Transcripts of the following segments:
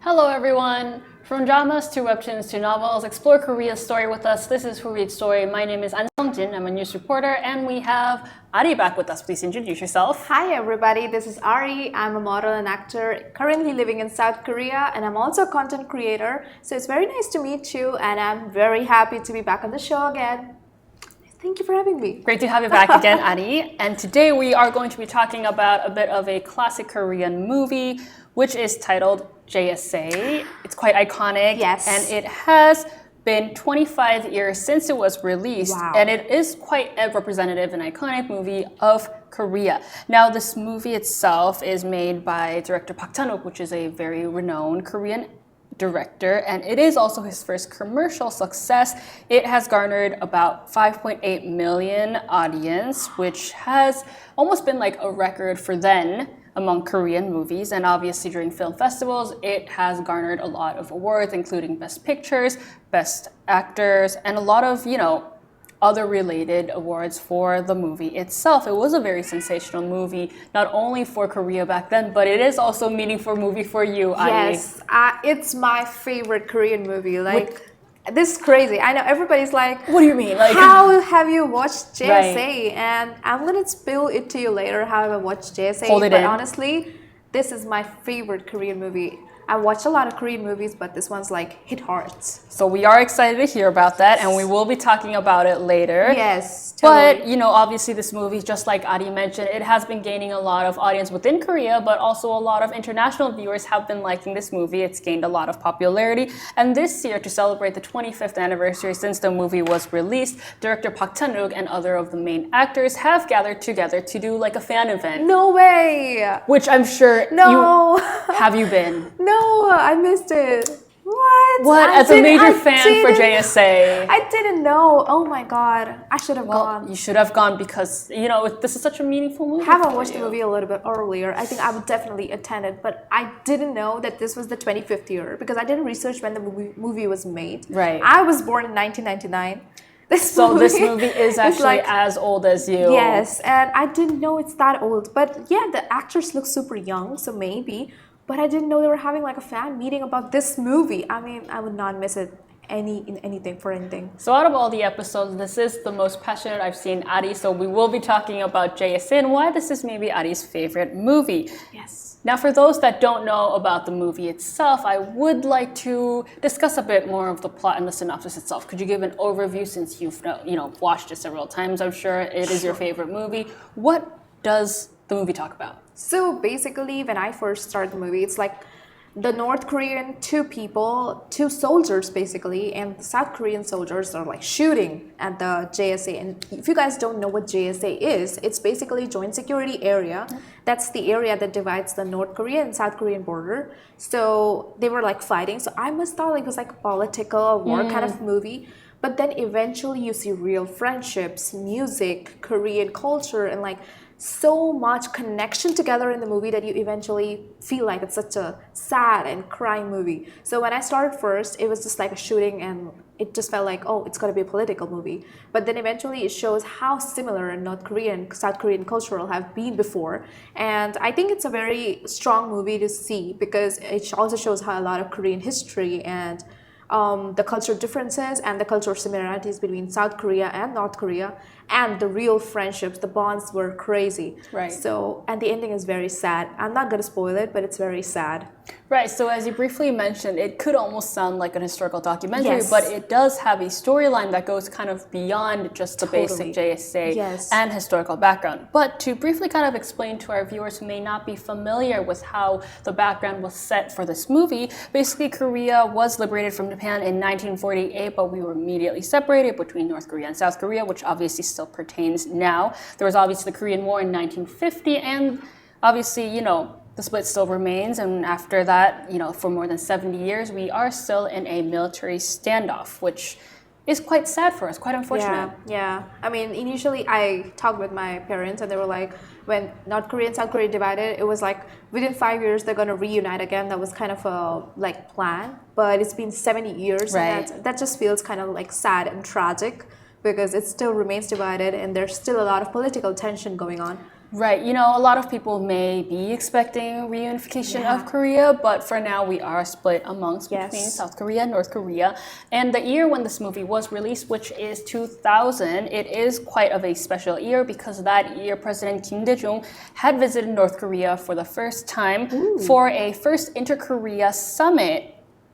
Hello everyone! From dramas to webtoons to novels, explore Korea's story with us. This is Who Reads Story. My name is An Sung-jin. I'm a news reporter, and we have Ari back with us. Please introduce yourself. Hi everybody, this is Ari. I'm a model and actor currently living in South Korea, and I'm also a content creator. So it's very nice to meet you, and I'm very happy to be back on the show again. Thank you for having me. Great to have you back again, Ari. And today we are going to be talking about a bit of a classic Korean movie, which is titled JSA. It's quite iconic. Yes. And it has been 25 years since it was released. Wow. And it is quite a representative and iconic movie of Korea. Now, this movie itself is made by director Park Chan-wook, which is a very renowned Korean director, and it is also his first commercial success. It has garnered about 5.8 million audience, which has almost been like a record for then among Korean movies. And obviously during film festivals, it has garnered a lot of awards, including Best Pictures, Best Actors, and a lot of, other related awards for the movie itself. It was a very sensational movie, not only for Korea back then, but it is also a meaningful movie for you, Ari. Yes, it's my favorite Korean movie. This is crazy. I know everybody's like, what do you mean? How have you watched JSA? Right. And I'm gonna spill it to you later how I watched JSA. Hold it but in. honestly, this is my favorite Korean movie. I watch a lot of Korean movies, but this one's like hit hearts. So we are excited to hear about that, and we will be talking about it later. Yes, totally. But, obviously this movie, just like Ari mentioned, it has been gaining a lot of audience within Korea, but also a lot of international viewers have been liking this movie. It's gained a lot of popularity. And this year, to celebrate the 25th anniversary since the movie was released, director Park Chan-wook and other of the main actors have gathered together to do like a fan event. No way! Which I'm sure No! Have you been? No, I missed it. What? What? As a major fan for JSA. I didn't know. Oh my god. I should have gone. You should have gone because, this is such a meaningful movie. Have I watched the movie a little bit earlier, I think I would definitely attend it. But I didn't know that this was the 25th year because I didn't research when the movie was made. Right. I was born in 1999. This movie is actually as old as you. Yes, and I didn't know it's that old. But yeah, the actors look super young, so maybe. But I didn't know they were having like a fan meeting about this movie. I mean, I would not miss it anything. So out of all the episodes, this is the most passionate I've seen Ari. So we will be talking about JSA and why this is maybe Ari's favorite movie. Yes. Now, for those that don't know about the movie itself, I would like to discuss a bit more of the plot and the synopsis itself. Could you give an overview since you've watched it several times? I'm sure it is your favorite movie. What does the movie talk about? So basically, when I first started the movie, it's like the North Korean two soldiers basically, and the South Korean soldiers are like shooting at the JSA. And if you guys don't know what JSA is, it's basically Joint Security Area. That's the area that divides the North Korean and South Korean border. So they were like fighting. So I must thought it was like a political war kind of movie. But then eventually you see real friendships, music, Korean culture, and like so much connection together in the movie that you eventually feel like it's such a sad and crying movie. So when I started first, it was just like a shooting and it just felt like, oh, it's going to be a political movie. But then eventually it shows how similar North Korean, South Korean cultural have been before. And I think it's a very strong movie to see because it also shows how a lot of Korean history and the cultural differences and the cultural similarities between South Korea and North Korea, and the real friendships, the bonds were crazy. Right. So, and the ending is very sad. I'm not going to spoil it, but it's very sad. Right, so as you briefly mentioned, it could almost sound like an historical documentary, Yes. but it does have a storyline that goes kind of beyond just the basic JSA Yes. and historical background. But to briefly kind of explain to our viewers who may not be familiar with how the background was set for this movie, basically Korea was liberated from Japan in 1948, but we were immediately separated between North Korea and South Korea, which obviously still pertains now. There was obviously the Korean War in 1950, and obviously, the split still remains, and after that, for more than 70 years, we are still in a military standoff, which is quite sad for us, quite unfortunate. Yeah. I mean, initially I talked with my parents and they were like, when North Korea and South Korea divided, it was like within 5 years they're going to reunite again. That was kind of a plan, but it's been 70 years, Right. and that just feels kind of like sad and tragic because it still remains divided and there's still a lot of political tension going on. Right. You know, a lot of people may be expecting reunification Yeah. of Korea, but for now we are split amongst between Yes. South Korea and North Korea. And the year when this movie was released, which is 2000, it is quite of a special year because that year President Kim Dae-jung had visited North Korea for the first time for a first inter-Korea summit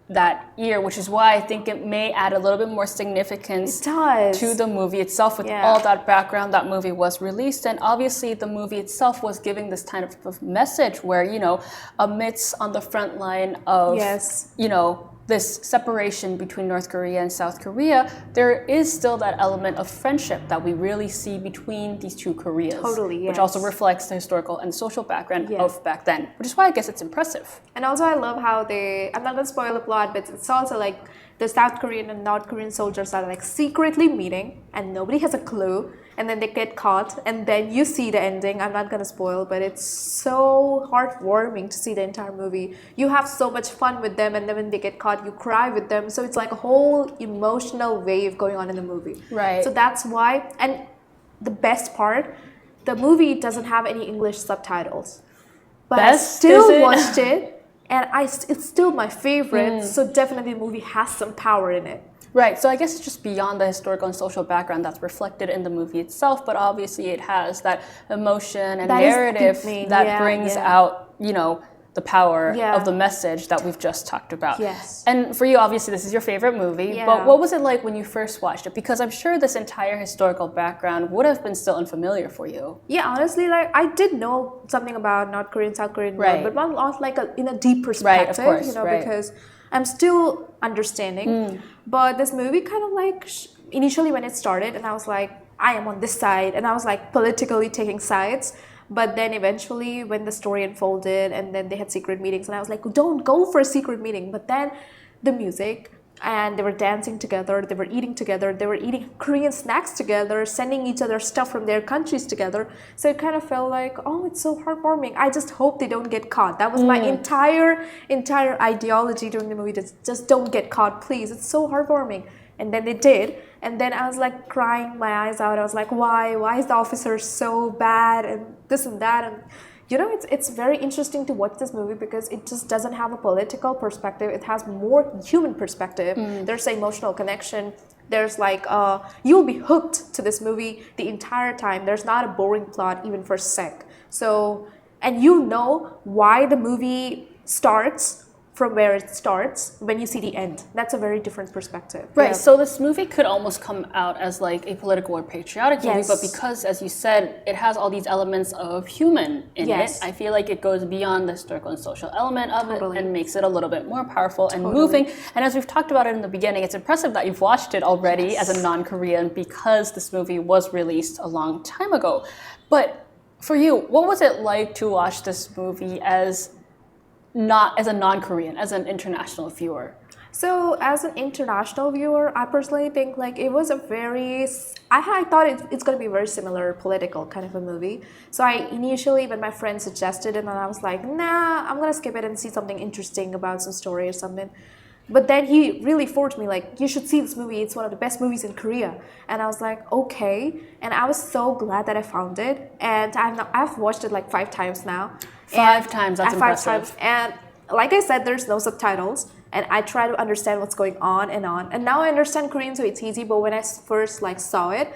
that year, which is why I think it may add a little bit more significance It does. to the movie itself. With Yeah. all that background, that movie was released, and obviously the movie itself was giving this kind of message where, you know, amidst on the front line of, Yes. you know, this separation between North Korea and South Korea, there is still that element of friendship that we really see between these two Koreas. Totally, Which also yes. reflects the historical and social background Yeah. of back then, which is why I guess it's impressive. And also, I love how I'm not gonna spoil the plot, but it's also like the South Korean and North Korean soldiers are like secretly meeting and nobody has a clue. And then they get caught, and then you see the ending. I'm not gonna spoil, but it's so heartwarming to see the entire movie. You have so much fun with them, and then when they get caught, you cry with them. So it's like a whole emotional wave going on in the movie. Right. So that's why, and the best part, the movie doesn't have any English subtitles. But I Best, still is it? watched it, and it's still my favorite. So definitely the movie has some power in it. Right, so I guess it's just beyond the historical and social background that's reflected in the movie itself, but obviously it has that emotion and That is the narrative main- that yeah, brings yeah. out, you know, the power Yeah. of the message that we've just talked about. Yes. And for you, obviously, this is your favorite movie, Yeah. but what was it like when you first watched it? Because I'm sure this entire historical background would have been still unfamiliar for you. Yeah, honestly, like I did know something about North Korean, South Korean, War, Right. but not like in a deep Right, perspective, of course, you know, right. because I'm still understanding. But this movie kind of like initially when it started, and I was like, I am on this side, and I was like politically taking sides. But then eventually, when the story unfolded, and then they had secret meetings, and I was like, don't go for a secret meeting. But then the music, and they were dancing together, they were eating together, they were eating Korean snacks together, sending each other stuff from their countries together. So it kind of felt like, oh, it's so heartwarming. I just hope they don't get caught. That was my entire ideology during the movie. Just don't get caught, please. It's so heartwarming. And then they did. And then I was like crying my eyes out. I was like, why? Why is the officer so bad? And this and that. And you know, it's very interesting to watch this movie because it just doesn't have a political perspective. It has more human perspective. There's an emotional connection. There's like, you'll be hooked to this movie the entire time. There's not a boring plot even for a sec. So, and you know why the movie starts from where it starts when you see the end. That's a very different perspective. Right, Yeah. so this movie could almost come out as like a political or patriotic movie, Yes. but because, as you said, it has all these elements of human in Yes. it, I feel like it goes beyond the historical and social element of Totally. it and makes it a little bit more powerful and Totally. moving. And as we've talked about it in the beginning, it's impressive that you've watched it already as a non-Korean because this movie was released a long time ago. But for you, what was it like to watch this movie as not as a non-Korean, as an international viewer? So as an international viewer, I personally think like it was a very, I thought it's going to be a very similar political kind of a movie. So I initially, when my friend suggested it, and I was like, nah, I'm going to skip it and see something interesting about some story or something. But then he really forced me like, you should see this movie. It's one of the best movies in Korea. And I was like, okay. And I was so glad that I found it. And I've watched it like 5 times now. 5 times, that's Five impressive. times. And like I said, there's no subtitles. And I try to understand what's going on. And now I understand Korean, so it's easy. But when I first like saw it,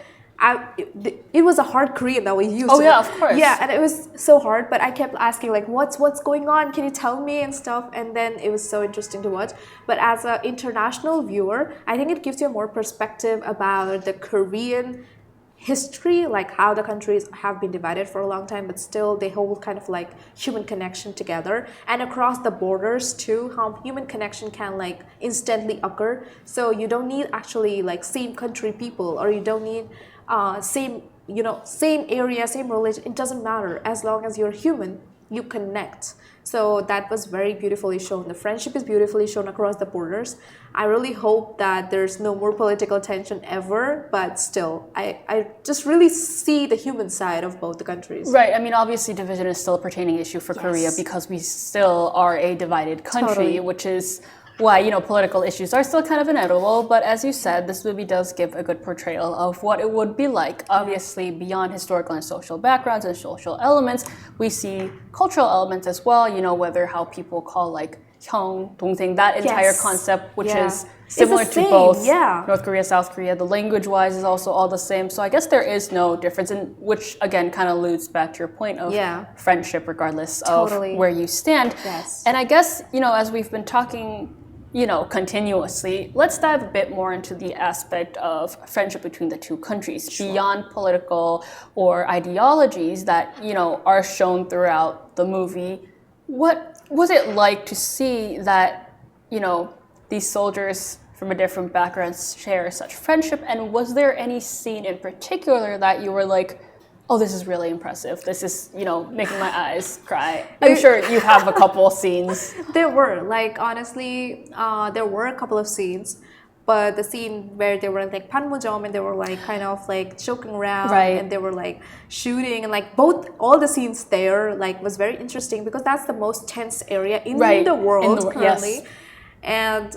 it was a hard Korean that we used. Oh, yeah, of course. Yeah, and it was so hard. But I kept asking like, what's going on? Can you tell me and stuff? And then it was so interesting to watch. But as an international viewer, I think it gives you more perspective about the Korean history, like how the countries have been divided for a long time, but still they hold kind of like human connection together, and across the borders too, how human connection can like instantly occur. So you don't need actually like same country people, or you don't need same area, same religion. It doesn't matter, as long as you're human, you connect. So that was very beautifully shown. The friendship is beautifully shown across the borders. I really hope that there's no more political tension ever, but still, I just really see the human side of both the countries. Right. I mean, obviously, division is still a pertaining issue for Korea because we still are a divided country, Totally. which is why, political issues are still kind of inevitable. But as you said, this movie does give a good portrayal of what it would be like. Obviously, beyond historical and social backgrounds and social elements, we see cultural elements as well, whether how people call like 형, 동생, that entire concept, which is similar to both North Korea, South Korea. The language-wise is also all the same. So I guess there is no difference, which again kind of alludes back to your point of friendship regardless of where you stand. Yes. And I guess, as we've been talking, continuously, let's dive a bit more into the aspect of friendship between the two countries, beyond political or ideologies that, are shown throughout the movie. What was it like to see that, these soldiers from a different background share such friendship? And was there any scene in particular that you were like, oh, this is really impressive. This is, making my eyes cry. I'm sure you have a couple scenes. There were, honestly, there were a couple of scenes. But the scene where they were like Panmunjom and they were like kind of like joking around and they were like shooting and like all the scenes there was very interesting because that's the most tense area in the world currently. Yes. And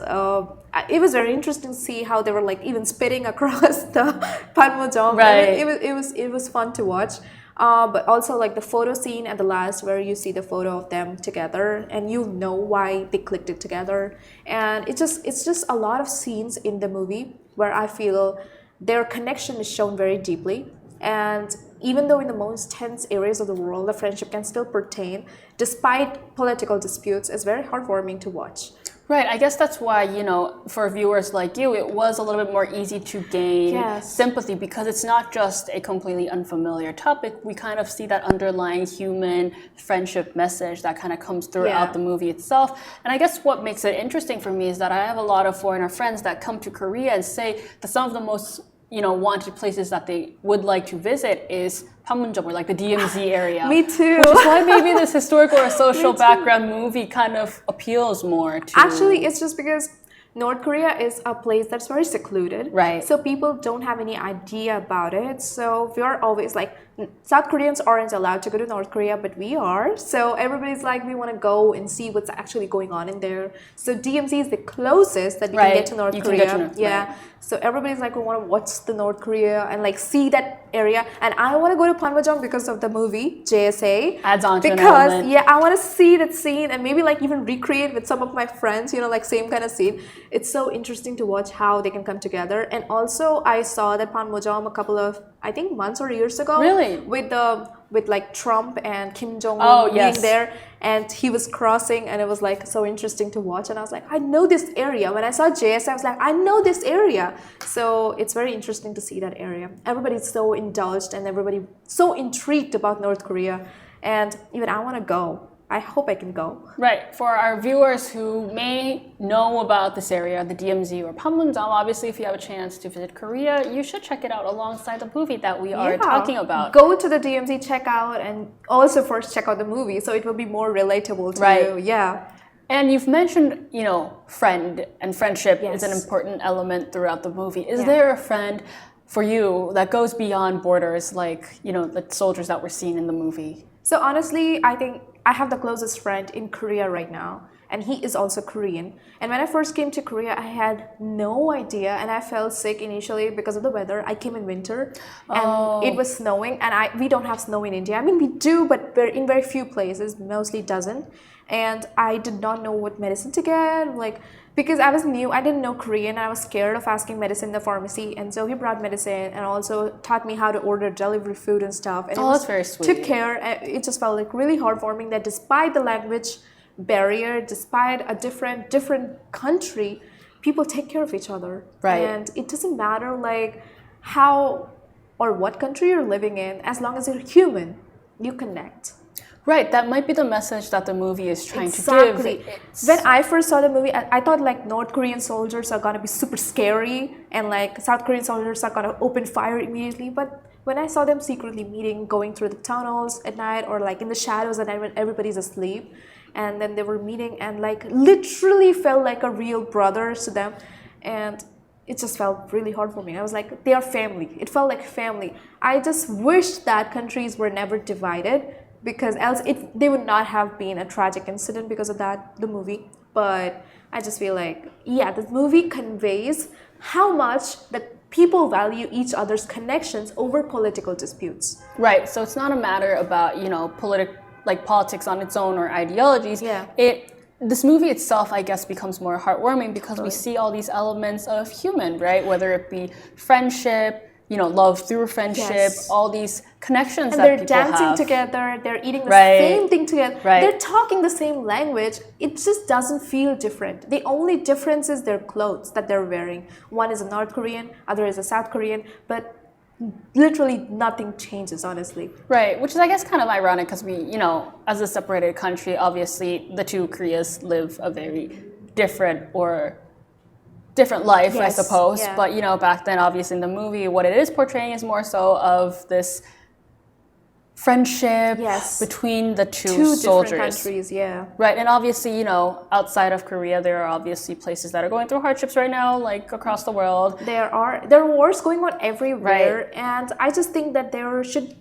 it was very interesting to see how they were like even spitting across the Panmunjom. Right. It was fun to watch. But also like the photo scene at the last where you see the photo of them together and you know why they clicked it together. And it's just a lot of scenes in the movie where I feel their connection is shown very deeply. And even though in the most tense areas of the world, the friendship can still pertain despite political disputes, it's very heartwarming to watch. Right, I guess that's why, for viewers like you, it was a little bit more easy to gain sympathy because it's not just a completely unfamiliar topic. We kind of see that underlying human friendship message that kind of comes throughout the movie itself. And I guess what makes it interesting for me is that I have a lot of foreigner friends that come to Korea and say that some of the most wanted places that they would like to visit is Panmunjom or like the DMZ area. Me too. Which is why maybe this historical or social background movie kind of appeals more to... Actually, it's just because North Korea is a place that's very secluded. Right. So people don't have any idea about it. So we are always like, South Koreans aren't allowed to go to North Korea, but we are. So everybody's like, we want to go and see what's actually going on in there. So DMZ is the closest that we can get to North Korea. Yeah. So everybody's like, we want to watch the North Korea and like see that area. And I want to go to Panmunjom because of the movie JSA. Adds on to because an element. I want to see that scene and maybe like even recreate with some of my friends, like same kind of scene. It's so interesting to watch how they can come together. And also I saw that Panmunjom a couple of, I think, months or years ago. Really? With like Trump and Kim Jong-un being there, and he was crossing, and it was like so interesting to watch. And I was like, I know this area. When I saw JSA, I was like, I know this area. So it's very interesting to see that area. Everybody's so indulged and everybody so intrigued about North Korea, and even I want to go. I hope I can go. Right. For our viewers who may know about this area, the DMZ or Panmunjom, obviously if you have a chance to visit Korea, you should check it out alongside the movie that we are talking about. Go to the DMZ, check out, and also first check out the movie so it will be more relatable to you. Yeah. And you've mentioned, friend and friendship is an important element throughout the movie. Is there a friend for you that goes beyond borders like, the soldiers that we're seeing in the movie? So honestly, I think I have the closest friend in Korea right now, and he is also Korean. And when I first came to Korea, I had no idea, and I felt sick initially because of the weather. I came in winter, and it was snowing, and we don't have snow in India. I mean, we do, but we're in very few places, mostly doesn't. And I did not know what medicine to get, because I was new, I didn't know Korean, and I was scared of asking medicine in the pharmacy. And so he brought medicine and also taught me how to order delivery food and stuff. And that's very sweet. Took care. It just felt like really heartwarming that despite the language barrier, despite a different country, people take care of each other. Right. And it doesn't matter how or what country you're living in, as long as you're human, you connect. Right, that might be the message that the movie is trying to give. When I first saw the movie, I thought North Korean soldiers are gonna be super scary and South Korean soldiers are gonna open fire immediately. But when I saw them secretly meeting, going through the tunnels at night or in the shadows at night when everybody's asleep, and then they were meeting and literally felt like a real brothers to them, and it just felt really hard for me. I was like, they are family. It felt like family. I just wish that countries were never divided, because else they would not have been a tragic incident because of that, the movie. But I just feel like, yeah, this movie conveys how much that people value each other's connections over political disputes. Right. So it's not a matter about, politics on its own or ideologies. Yeah. This movie itself, I guess, becomes more heartwarming because we see all these elements of human, right? Whether it be friendship, love through friendship, Yes. all these connections And that they're people dancing have. together, they're eating the Right. same thing together, Right. they're talking the same language. It just doesn't feel different. The only difference is their clothes that they're wearing. One is a North Korean, other is a South Korean, but literally nothing changes, honestly. Right, which is, I guess, kind of ironic because we, as a separated country, obviously the two Koreas live a very different life, I Yes, suppose. yeah. But, back then, obviously, in the movie, what it is portraying is more so of this friendship Yes. between the two Two soldiers. different countries, yeah. Right, and obviously, outside of Korea, there are obviously places that are going through hardships right now, like across the world. There are wars going on everywhere, and I just think that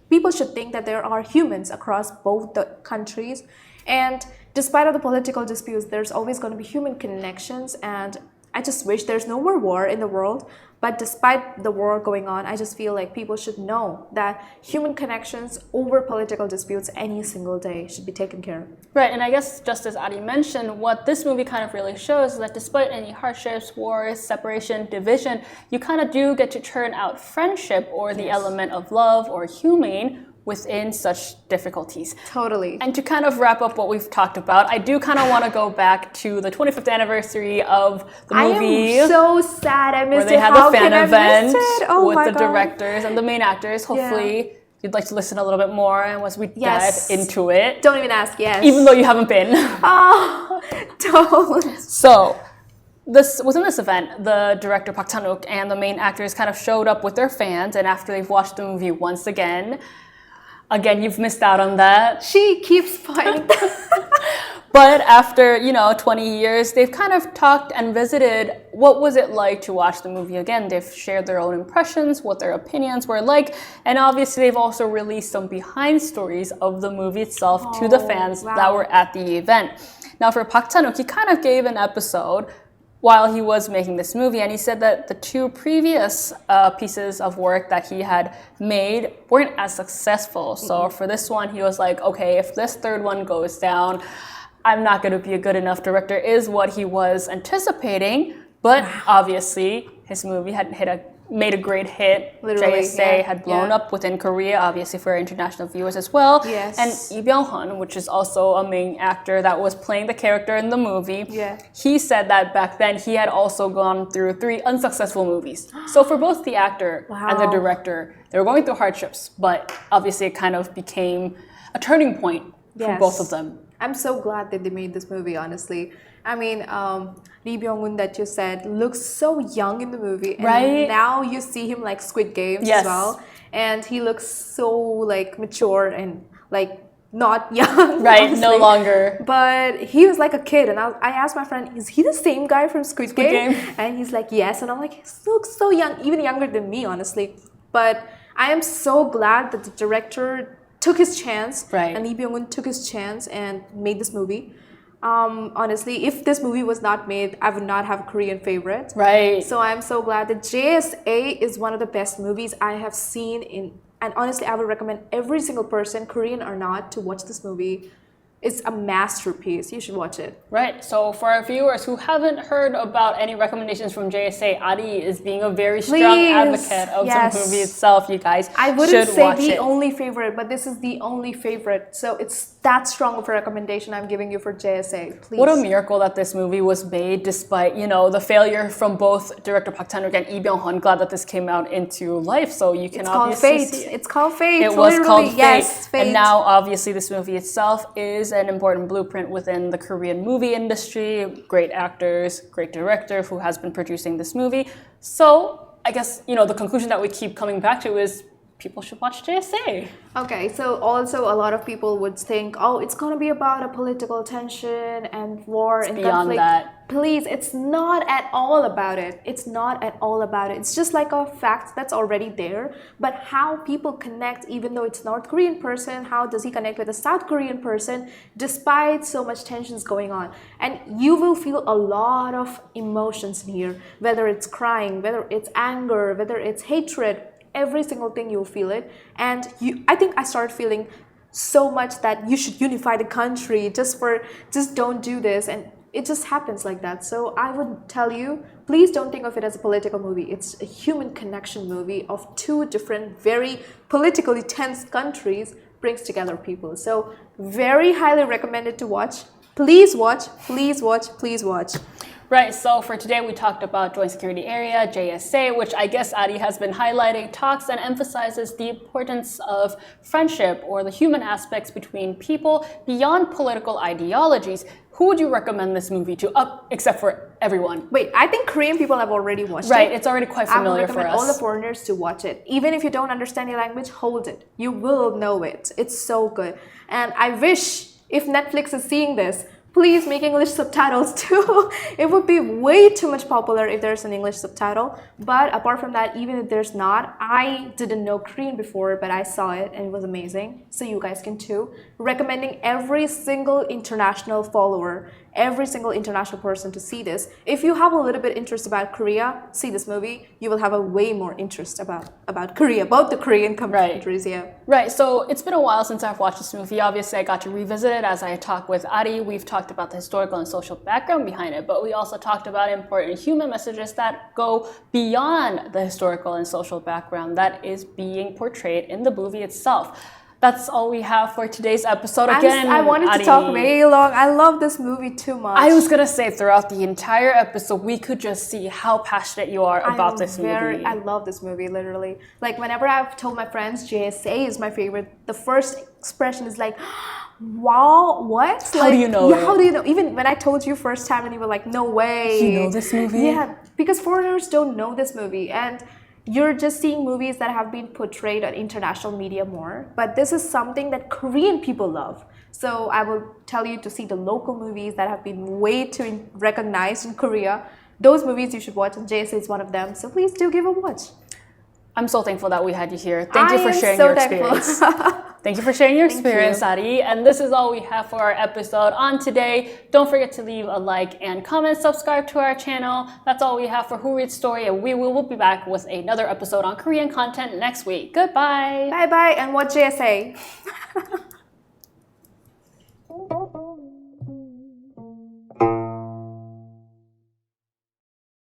people should think that there are humans across both the countries, and despite of the political disputes, there's always going to be human connections, and I just wish there's no more war in the world. But despite the war going on, I just feel like people should know that human connections over political disputes any single day should be taken care of. Right, and I guess just as Adi mentioned, what this movie kind of really shows is that despite any hardships, wars, separation, division, you kind of do get to churn out friendship or the element of love or humane within such difficulties. Totally. And to kind of wrap up what we've talked about, I do kind of want to go back to the 25th anniversary of the movie. I am so sad I missed where they it. had How the fan can I event miss it? Oh with my the God. directors and the main actors. Hopefully, you'd like to listen a little bit more and once we Yes. dive into it. Don't even ask, yes. Even though you haven't been. Oh, don't. So, within this event, the director Park Chan-wook and the main actors kind of showed up with their fans, and after they've watched the movie once again, you've missed out on that. She keeps pointing. But after, 20 years, they've kind of talked and visited what was it like to watch the movie again. They've shared their own impressions, what their opinions were like, and obviously they've also released some behind stories of the movie itself to the fans that were at the event. Now for Park Chan-wook, he kind of gave an episode while he was making this movie, and he said that the two previous pieces of work that he had made weren't as successful. So for this one, he was like, okay, if this third one goes down, I'm not going to be a good enough director, is what he was anticipating. But obviously, his movie had made a great hit. Literally, JSA yeah, had blown yeah. up within Korea, obviously for our international viewers as well. Yes. And Lee Byung-hun, which is also a main actor that was playing the character in the movie, Yeah. he said that back then he had also gone through 3 unsuccessful movies. So for both the actor and the Wow. director, they were going through hardships, but obviously it kind of became a turning point for Yes. both of them. I'm so glad that they made this movie, honestly. I mean, Lee Byung-hun that you said looks so young in the movie. And Right? now you see him like Squid Games Yes. as well. And he looks so like mature and like not young. Right, honestly. no longer. But he was like a kid, and I asked my friend, "Is he the same guy from Squid Game?" Game. And he's like, "Yes." And I'm like, "He looks so young, even younger than me, honestly." But I am so glad that the director took his chance, Right. and Lee Byung-hun took his chance and made this movie. Honestly, if this movie was not made, I would not have a Korean favorite. Right. So I'm so glad that JSA is one of the best movies I have seen and honestly, I would recommend every single person, Korean or not, to watch this movie. It's a masterpiece. You should watch it. Right. So for our viewers who haven't heard about any recommendations from JSA, Adi is being a very strong Please. advocate of Yes. the movie itself. You guys I wouldn't should say watch the it. only favorite, but this is the only favorite. So it's that strong of a recommendation I'm giving you for JSA. Please. What a miracle that this movie was made despite, the failure from both director Park Chan-wook and Lee Byung-hun. Glad that this came out into life, so you can It's called obviously fate. see it. It's called fate. It was Literally. called Fate. Yes, fate. And now, obviously, this movie itself is an important blueprint within the Korean movie industry. Great actors, great director who has been producing this movie. So, I guess, the conclusion that we keep coming back to is people should watch JSA. Okay, so also a lot of people would think, oh, it's going to be about a political tension and war and Beyond conflict. that. Please, it's not at all about it. It's not at all about it. It's just like a fact that's already there. But how people connect, even though it's North Korean person, how does he connect with a South Korean person, despite so much tensions going on? And you will feel a lot of emotions in here, whether it's crying, whether it's anger, whether it's hatred. Every single thing you'll feel it. And I think I started feeling so much that you should unify the country, just don't do this. And it just happens like that. So I would tell you, please don't think of it as a political movie. It's a human connection movie of two different, very politically tense countries brings together people. So very highly recommended to watch. Please watch, please watch, please watch. Right, so for today we talked about Joint Security Area, JSA, which I guess Adi has been highlighting, talks and emphasizes the importance of friendship or the human aspects between people beyond political ideologies. Who would you recommend this movie to, except for everyone? Wait, I think Korean people have already watched it. Right, it's already quite familiar for us. I would recommend all the foreigners to watch it. Even if you don't understand the language, hold it. You will know it. It's so good. And I wish, if Netflix is seeing this, please make English subtitles too. It would be way too much popular if there's an English subtitle. But apart from that, even if there's not, I didn't know Korean before, but I saw it and it was amazing. So you guys can too. Recommending every single international follower, every single international person to see this. If you have a little bit interest about Korea, see this movie. You will have a way more interest about Korea, about the Korean countries. Yeah. Right. So it's been a while since I've watched this movie. Obviously, I got to revisit it as I talked with Ari. We've talked about the historical and social background behind it, but we also talked about important human messages that go beyond the historical and social background that is being portrayed in the movie itself. That's all we have for today's episode. Again, I wanted to talk way long. I love this movie too much. I was going to say, throughout the entire episode, we could just see how passionate you are about this movie. I love this movie, literally. Like, whenever I've told my friends JSA is my favorite, the first expression is like, wow, what? How do you know it? How do you know? Even when I told you first time and you were like, no way. You know this movie? Yeah, because foreigners don't know this movie. And you're just seeing movies that have been portrayed on international media more. But this is something that Korean people love. So I will tell you to see the local movies that have been way too recognized in Korea. Those movies you should watch, and JSA is one of them. So please do give a watch. I'm so thankful that we had you here. Thank you for sharing your experience. Thank you for sharing your experience, Adi. And this is all we have for our episode on today. Don't forget to leave a like and comment, subscribe to our channel. That's all we have for Who Reads Story, and we will be back with another episode on Korean content next week. Goodbye. Bye-bye, and watch JSA.